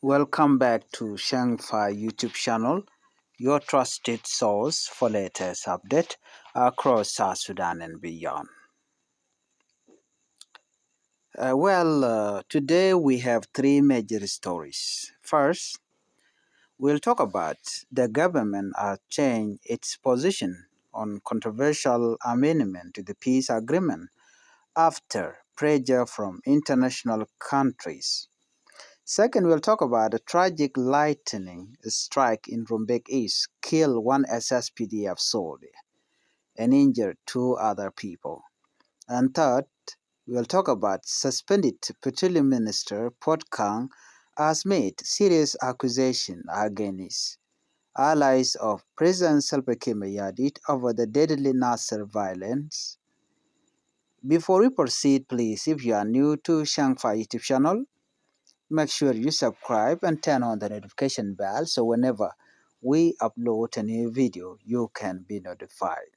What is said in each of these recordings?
Welcome back to Shangfai YouTube channel, your trusted source for latest update across South Sudan and beyond. Today we have three major stories. First, we'll talk about the government has changed its position on controversial amendment to the peace agreement after pressure from international countries. Second, we'll talk about a tragic lightning strike in Rumbek East killed one SSPDF soldier and injured two other people. And third, we'll talk about suspended Petroleum Minister Potkang has made serious accusations against allies of President Salva Kiir Mayardit over the deadly Nasir violence. Before we proceed, please, if you are new to Shangfai YouTube channel, make sure you subscribe and turn on the notification bell so whenever we upload a new video, you can be notified.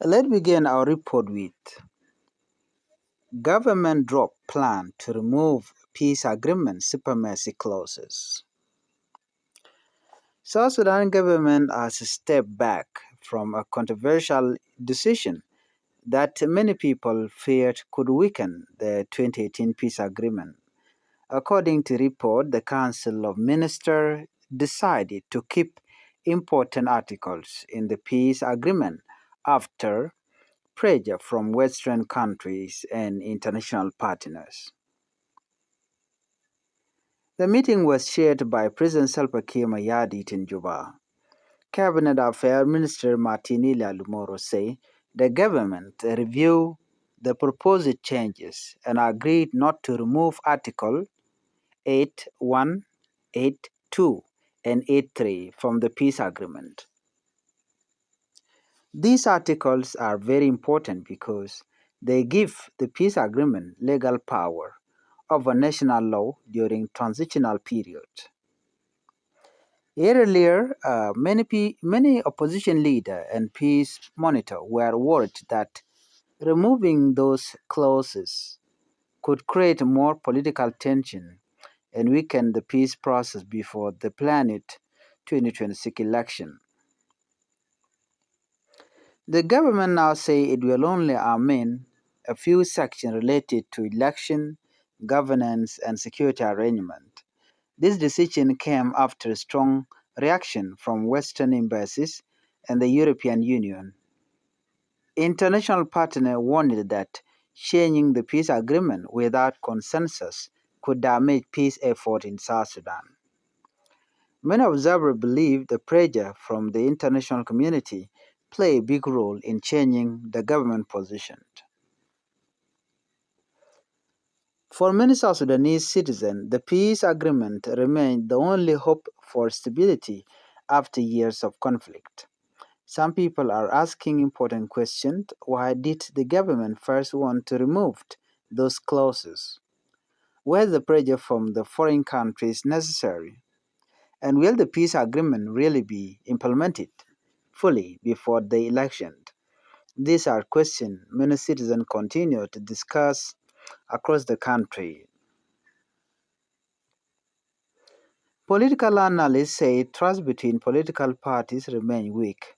Let's begin our report with government drop plan to remove peace agreement supremacy clauses. South Sudan government has stepped back from a controversial decision that many people feared could weaken the 2018 peace agreement. According to report, the Council of Ministers decided to keep important articles in the peace agreement after pressure from Western countries and international partners. The meeting was chaired by President Salva Kiir Mayardit in Juba. Cabinet Affairs Minister Martinelli Lumoro said the government reviewed the proposed changes and agreed not to remove Article 8.1, 8.2, and 8.3 from the peace agreement. These articles are very important because they give the peace agreement legal power over national law during transitional period. Earlier, many opposition leaders and peace monitors were worried that removing those clauses could create more political tension and weaken the peace process before the planned 2026 election. The government now says it will only amend a few sections related to election, governance, and security arrangement. This decision came after strong reaction from Western embassies and the European Union. International partners warned that changing the peace agreement without consensus could damage peace efforts in South Sudan. Many observers believe the pressure from the international community play a big role in changing the government position. For many South Sudanese citizens, the peace agreement remains the only hope for stability after years of conflict. Some people are asking important questions. Why did the government first want to remove those clauses? Was the pressure from the foreign countries necessary? And will the peace agreement really be implemented fully before the election? These are questions many citizens continue to discuss across the country. Political analysts say trust between political parties remains weak.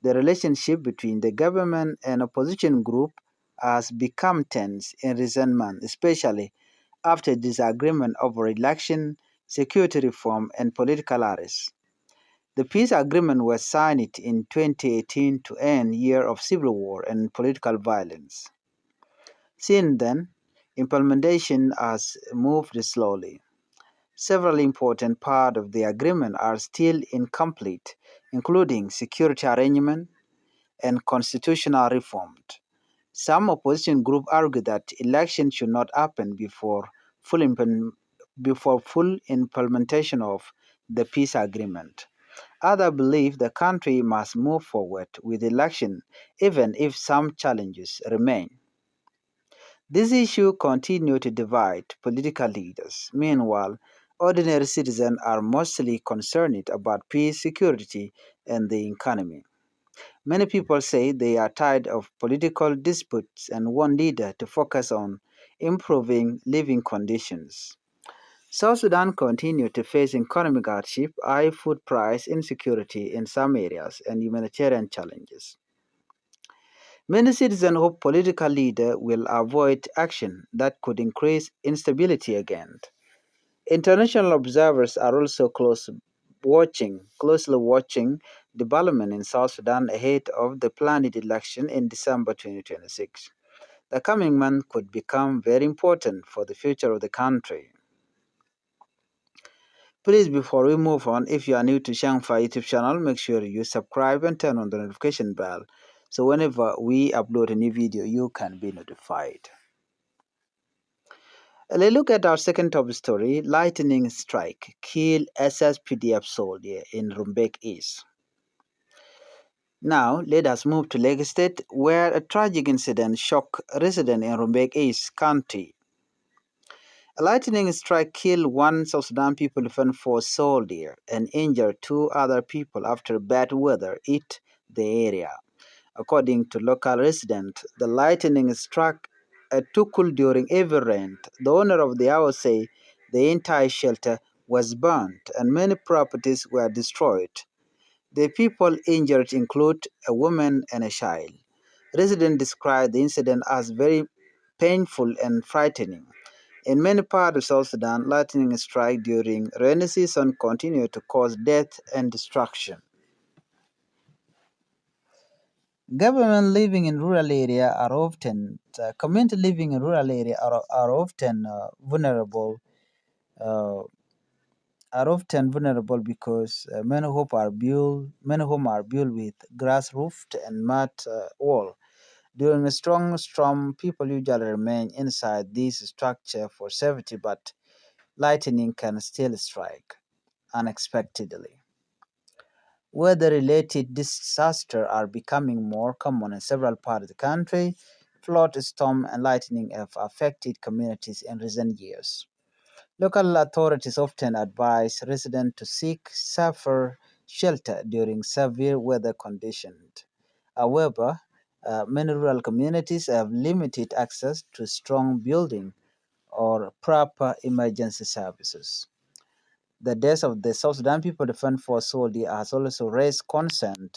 The relationship between the government and opposition group has become tense in recent months, especially after disagreement over election, security reform, and political arrests. The peace agreement was signed in 2018 to end year of civil war and political violence. Since then, implementation has moved slowly. Several important parts of the agreement are still incomplete, including security arrangement and constitutional reform. Some opposition groups argue that elections should not happen before full implementation of the peace agreement. Others believe the country must move forward with election even if some challenges remain. This issue continues to divide political leaders. Meanwhile, ordinary citizens are mostly concerned about peace, security, and the economy. Many people say they are tired of political disputes and want leaders to focus on improving living conditions. South Sudan continued to face economic hardship, high food price insecurity in some areas, and humanitarian challenges. Many citizens hope political leaders will avoid action that could increase instability again. International observers are also closely watching development in South Sudan ahead of the planned election in December 2026. The coming month could become very important for the future of the country. Please, before we move on, if you are new to Shangfa YouTube channel, make sure you subscribe and turn on the notification bell so whenever we upload a new video, you can be notified. Let's look at our second top story. Lightning strike kill SSPDF soldier in Rumbek East. Now, let us move to Lake State, where a tragic incident shocked residents in Rumbek East County. A lightning strike killed one South Sudan People Defense Force soldier and injured two other people after bad weather hit the area. According to local residents, the lightning struck a tukul during heavy rain. The owner of the house say the entire shelter was burnt and many properties were destroyed. The people injured include a woman and a child. Residents described the incident as very painful and frightening. In many parts of South Sudan, lightning strikes during rainy season continue to cause death and destruction. Government living in rural area are often community living in rural area are often uh, because many homes are built with grass roofed and mud wall. During a strong storm, people usually remain inside these structure for safety, but lightning can still strike unexpectedly. Weather-related disasters are becoming more common in several parts of the country. Flood, storm, and lightning have affected communities in recent years. Local authorities often advise residents to seek safer shelter during severe weather conditions. However, many rural communities have limited access to strong building or proper emergency services. The death of the South Sudan People Defense Force soldier has also raised concern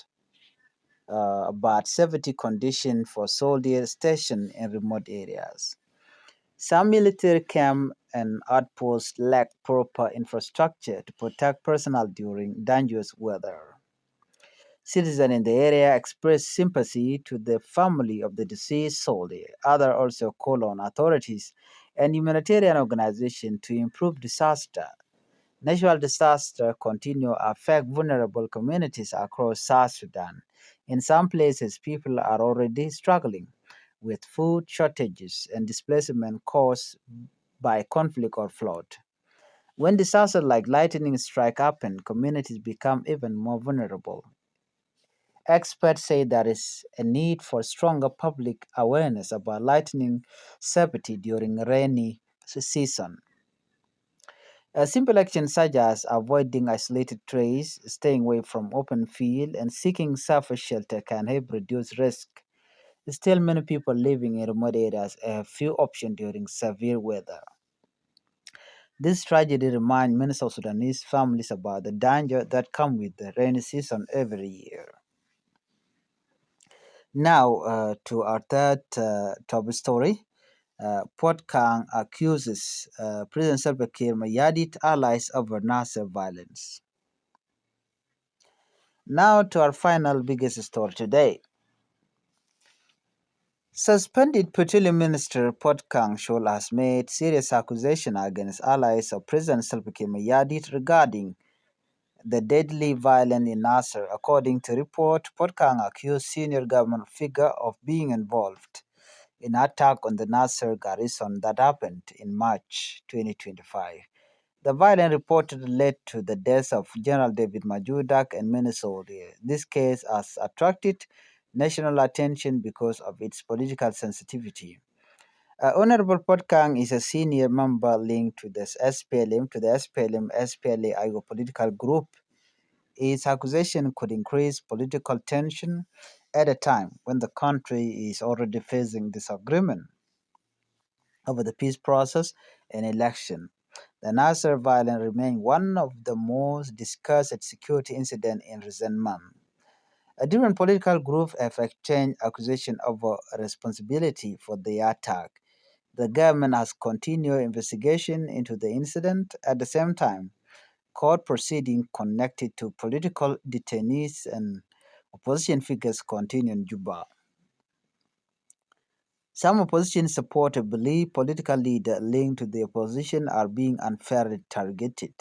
about safety conditions for soldiers stationed in remote areas. Some military camps and outposts lack proper infrastructure to protect personnel during dangerous weather. Citizens in the area express sympathy to the family of the deceased soldier. Others also call on authorities and humanitarian organizations to improve disaster. Natural disasters continue to affect vulnerable communities across South Sudan. In some places, people are already struggling with food shortages and displacement caused by conflict or flood. When disasters like lightning strike happen, communities become even more vulnerable. Experts say there is a need for stronger public awareness about lightning safety during rainy season. A simple actions such as avoiding isolated trees, staying away from open field, and seeking safer shelter can help reduce risk. Still, many people living in remote areas have few options during severe weather. This tragedy reminds many South Sudanese families about the danger that come with the rainy season every year. Now, to our third top story. Port Kang accuses President Salva Kiir Mayardit allies over Nasir violence. Now to our final biggest story today. Suspended Petroleum Minister Port Kang Shol has made serious accusations against allies of President Salva Kiir Mayardit regarding the deadly violence in Nasser. According to report, Port Kang accused senior government figure of being involved in attack on the Nasser garrison that happened in March 2025. The violence reportedly led to the deaths of General David Majudak and many soldiers. This case has attracted national attention because of its political sensitivity. Honorable Potkang is a senior member linked to the SPLA-IGO political group. His accusation could increase political tension at a time when the country is already facing disagreement. over the peace process and election. The Nasir violence remained one of the most discussed security incidents in recent months. Different political groups have exchanged accusations of responsibility for the attack. The government has continued investigation into the incident. At the same time, court proceedings connected to political detainees and opposition figures continue in Juba. Some opposition supporters believe political leaders linked to the opposition are being unfairly targeted.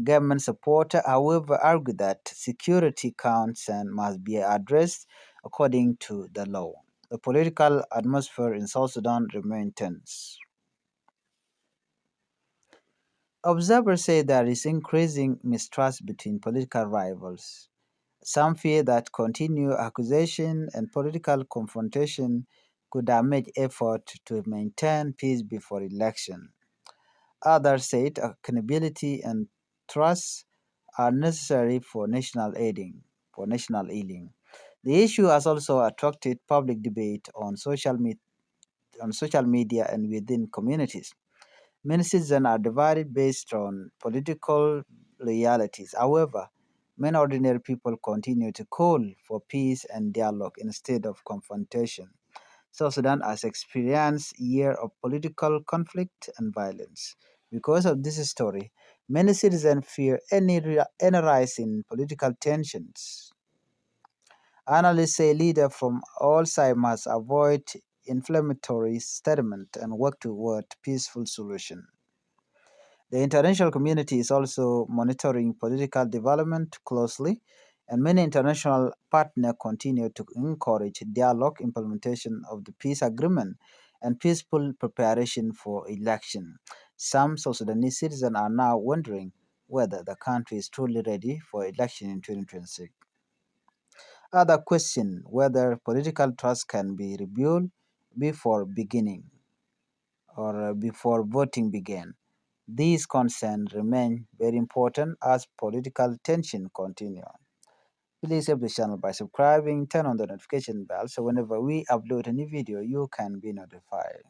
Government supporters, however, argue that security concerns must be addressed according to the law. The political atmosphere in South Sudan remains tense. Observers say there is increasing mistrust between political rivals. Some fear that continued accusation and political confrontation could damage effort to maintain peace before election. Others said accountability and trust are necessary for national healing. The issue has also attracted public debate on social media and within communities. Many citizens are divided based on political loyalties. However, many ordinary people continue to call for peace and dialogue instead of confrontation. South Sudan has experienced years of political conflict and violence. Because of this story, many citizens fear any rise in political tensions. Analysts say leaders from all sides must avoid inflammatory statements and work toward peaceful solution. The international community is also monitoring political development closely, and many international partners continue to encourage dialogue, implementation of the peace agreement, and peaceful preparation for election. Some South Sudanese citizens are now wondering whether the country is truly ready for election in 2026. Other question whether political trust can be rebuilt before beginning or before voting begin. These concerns remain very important as political tension continue. Please help the channel by subscribing, turn on the notification bell so whenever we upload a new video, you can be notified.